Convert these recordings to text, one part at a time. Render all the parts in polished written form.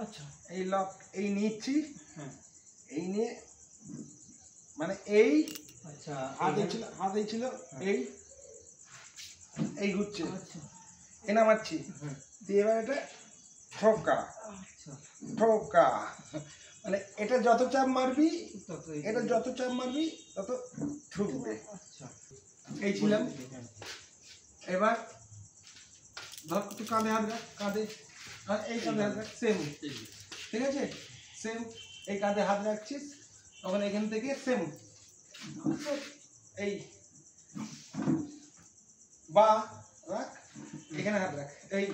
আচ্ছা এই লক এই নিচ্ছি, হ্যাঁ এই নিয়ে মানে এই আচ্ছা হাতে ছিল এই এই ঘুরছে, আচ্ছা এ নামাচ্ছি, দিয়ে এবার এটা ঠোকা ঠোকা, মানে এটা যত চাপ মারবি, এটা যত চাপ মারবি তত ঠুকবে। আচ্ছা এই ছিলাম। এবার ধর তুই কাঁধে হাত রাখ, কাঁধে এই কাঁধে হাত রাখ, সেম ঠিক আছে, সেম এই কাঁধে হাত রাখছিস, তখন এখান থেকে সেম এই বা রাখ, এখানে হাত রাখ, এই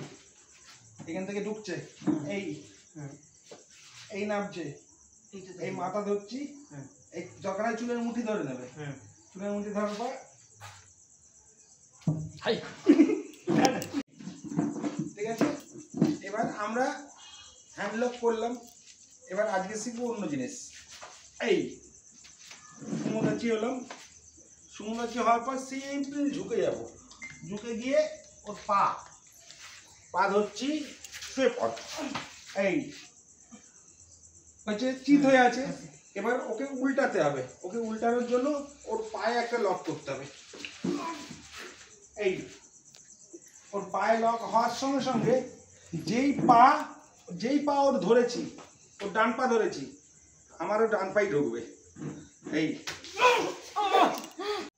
এখান থেকে ঢুকছে, এই এই নামছে, এই মাথা ধরছি, এই জকড়ায় চুলের মুঠি ধরে নেবে, চুলের মুঠি ধরার পর ঠিক আছে। এবার আমরা হ্যান্ডলক করলাম। এবার আজকে শিখবো অন্য জিনিস। এই সুমুদাচি হলাম, সুমুদাচি হওয়ার পর সিম্পল ঝুঁকে যাব, ঝুঁকে গিয়ে ওর পা ধরছি, শুয়ে পড়, এই হচ্ছে চিত হয়ে আছে। এবার ওকে উল্টাতে হবে, ওকে উল্টানোর জন্য ওর পায়ে একটা লক করতে হবে, এই ওর পায়ে লক হওয়ার সঙ্গে সঙ্গে যেই পা ওর ধরেছি, ওর ডান পা ধরেছি, আমারও ডান পাই ঢুকবে। এই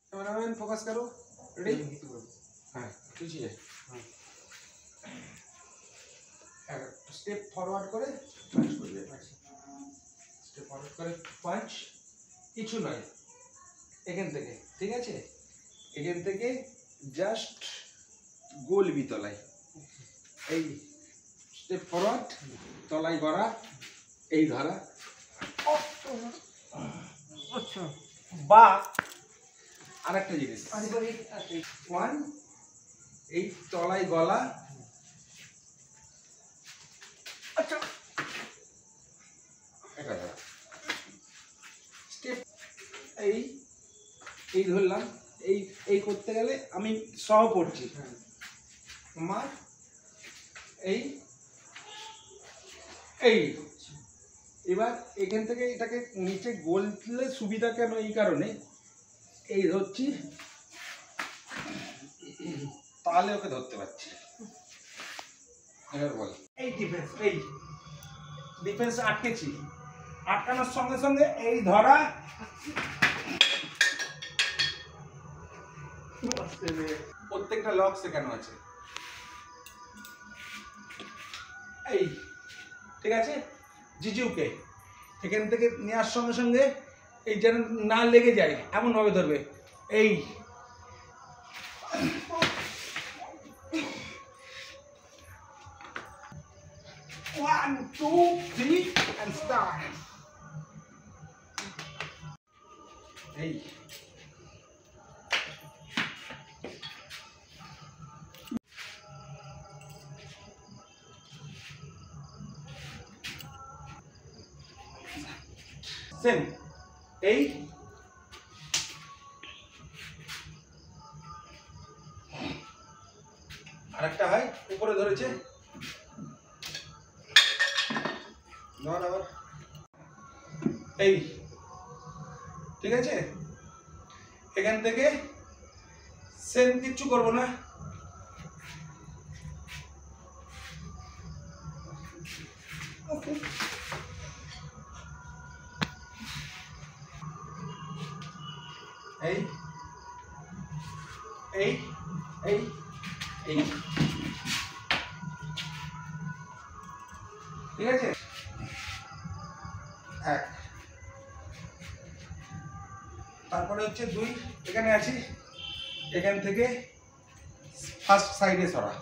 ক্যামেরাম্যান ফোকাস করো, রেডি, হ্যাঁ পিছিয়ে স্টেপ ফরওয়ার্ড করে স্টেপ ফরওয়ার্ড করে পাঁচ, কিছু নয় এখান থেকে, ঠিক আছে, এখান থেকে জাস্ট গোলবি তলায়, এই স্টেপ ফরওয়ার্ড, তলায় গড়া, এই ধরা, আচ্ছা বা আরেকটা জিনিস, ওয়ান, এই তলায় গলা, আচ্ছা এটা ধরা, স্টেপ এই ধরলাম, এই করতে গেলে আমি সহ পড়ছি, আমার এই এবার এখান থেকে এটাকে নিচে গললে সুবিধা কেন, এই কারণে এই ধরছি, তাহলে ওকে ধরতে পারছি। এবার বল, এই ডিফেন্স আটকেছি, আটকানোর সঙ্গে সঙ্গে এই ধরা, প্রত্যেকটা লক শেখানো আছে, এই ঠিক আছে। জিজুকে এখান থেকে নেওয়ার সঙ্গে সঙ্গে এই যেন না লেগে যায় এমন ভাবে ধরবে, এই one two three and start, এই সেম, এই আরেকটা হয় উপরে ধরেছে, ধর আবার, এই ঠিক আছে। এখান থেকে সেম কিচ্ছু করবো না, এই এই এই এই ঠিক আছে, এক, তারপরে হচ্ছে দুই, এখানে আছি, এখান থেকে ফার্স্ট সাইডে সরা,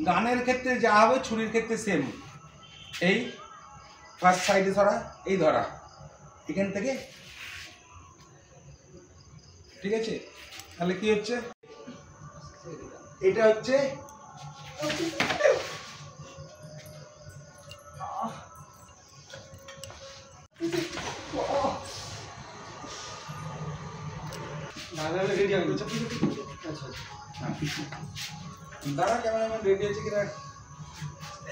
গানের ক্ষেত্রে যা হবে ছুরির ক্ষেত্রে সেম, এই ফার্স্ট সাইডে সরা, এই ধরা, এখান থেকে, ঠিক আছে। তাহলে কি হচ্ছে, এটা হচ্ছে দাঁড়া, ক্যামেরাম্যান রেডি আছে কিনা,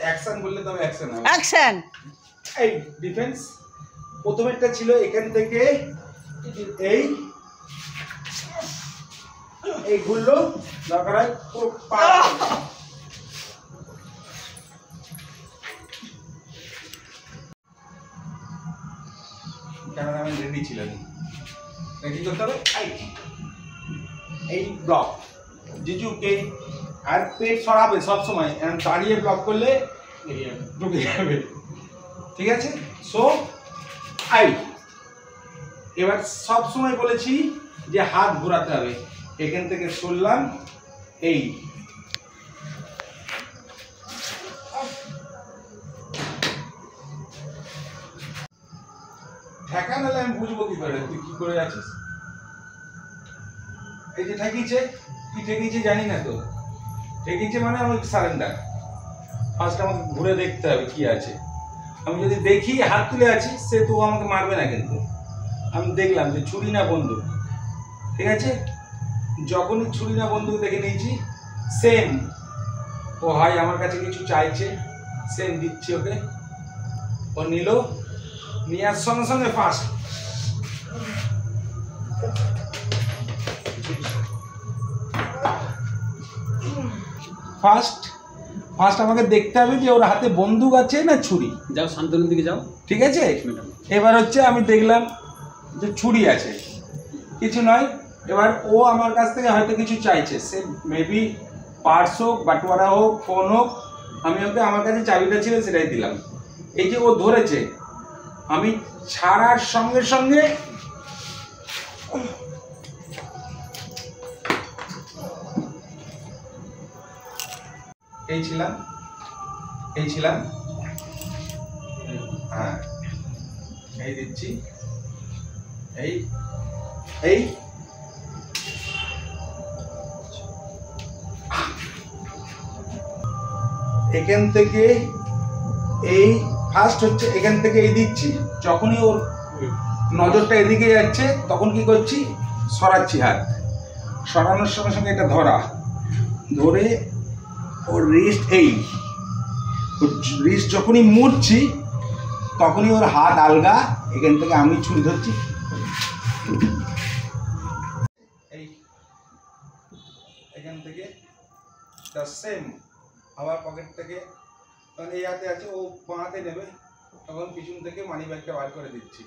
অ্যাকশন বললে তবে অ্যাকশন হবে। অ্যাকশন। এই ডিফেন্স প্রথমেরটা ছিল এখান থেকে এই ঘুরলো, দরকার হয় পুরো পা ক্যামেরাম্যান রেডি ছিলেন, রেডি করতে হবে। এই ব্লক জিজুকে আর পেট সরাবে সবসময়, দাঁড়িয়ে ব্লক করলে ঢুকে যাবে, ঠিক আছে? সো এবার সবসময় বলেছি যে হাত ঘোরাতে হবে, এখান থেকে সরলাম, এই ঠেকা নালে আমি বুঝবো কি করে তুই কি করে আছিস। এই যে ঠেকিয়েছে, কি ঠেকিয়েছে জানি না তো, ঠেকিয়েছে মানে আমি সারেন্ডার। ফার্স্ট আমাকে ঘুরে দেখতে হবে কি আছে। আমি যদি দেখি হাত তুলে আছি, সে তো আমাকে মারবে না, কিন্তু আমি দেখলাম যে ছুরি না বন্দুক, ঠিক আছে? যখনই ছুরি না বন্দুক দেখে নিয়েছি, সেম ও হয় আমার কাছে কিছু চাইছে, সেম দিচ্ছি ওকে, ও নিল, নেওয়ার সঙ্গে সঙ্গে ফার্স্ট ফার্স্ট ফার্স্ট আমাকে দেখতে হবে যে ওর হাতে বন্দুক আছে না ছুরি। যাও শান্তনুর দিকে যাও, ঠিক আছে? এবার হচ্ছে আমি দেখলাম যে ছুরি আছে, কিছু নয়। এবার ও আমার কাছ থেকে হয়তো কিছু চাইছে, সে মেবি পার্স হোক, বাটোয়ারা হোক, ফোন হোক, আমি ওকে আমার কাছে চাবিটা ছিল সেটাই দিলাম। এই যে ও ধরেছে, আমি ছাড়ার সঙ্গে সঙ্গে এই ছিলাম, হ্যাঁ এই দিচ্ছি, এই এই এখান থেকে এই ফার্স্ট হচ্ছে এখান থেকে এই দিচ্ছি, যখনই ওর নজরটা এদিকে যাচ্ছে তখন কি করছি, সরাচ্ছি হাত, সরানোর সঙ্গে সঙ্গে এটা ধরে ওর রিস্ট, এই রিস্ট যখনই মুড়ছি তখনই ওর হাত আলগা, এখান থেকে আমি ছুরি ধরছি, এই এখান থেকে দ্য সেম আবার পকেট থেকে, তখন এই হাতে আছে, ও বাঁহাতে নেবে, তখন পিছন থেকে মানি ব্যাগটা বার করে দিচ্ছি,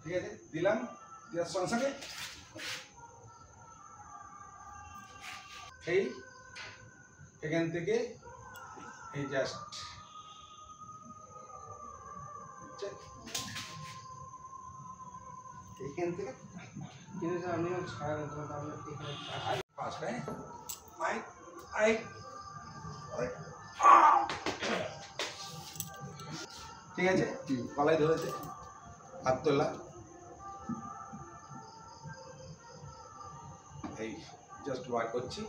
ঠিক আছে? দিলাম, দেওয়ার সঙ্গে সঙ্গে এই এখান থেকে এই জাস্ট এখান থেকে ঠিক আছে, গলায় ধরেছে, হাত তোলা, এই জাস্ট বার করছি,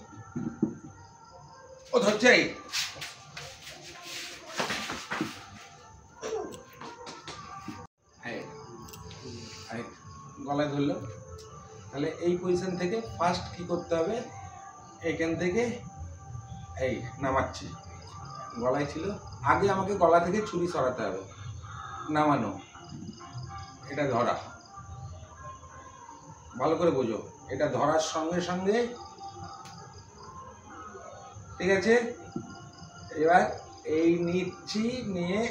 ও ধরছে, গলায় ধরলো। তাহলে এই পজিশন থেকে ফার্স্ট কি করতে হবে, এইখান থেকে এই নামাচ্ছি, গলায় ছিল, আগে আমাকে গলা থেকে ছুরি সরাতে হবে, নামানো, এটা ধরা, ভালো করে বোঝো, এটা ধরার সঙ্গে সঙ্গে, ঠিক আছে? এবার এই নিচ্ছি, নিয়ে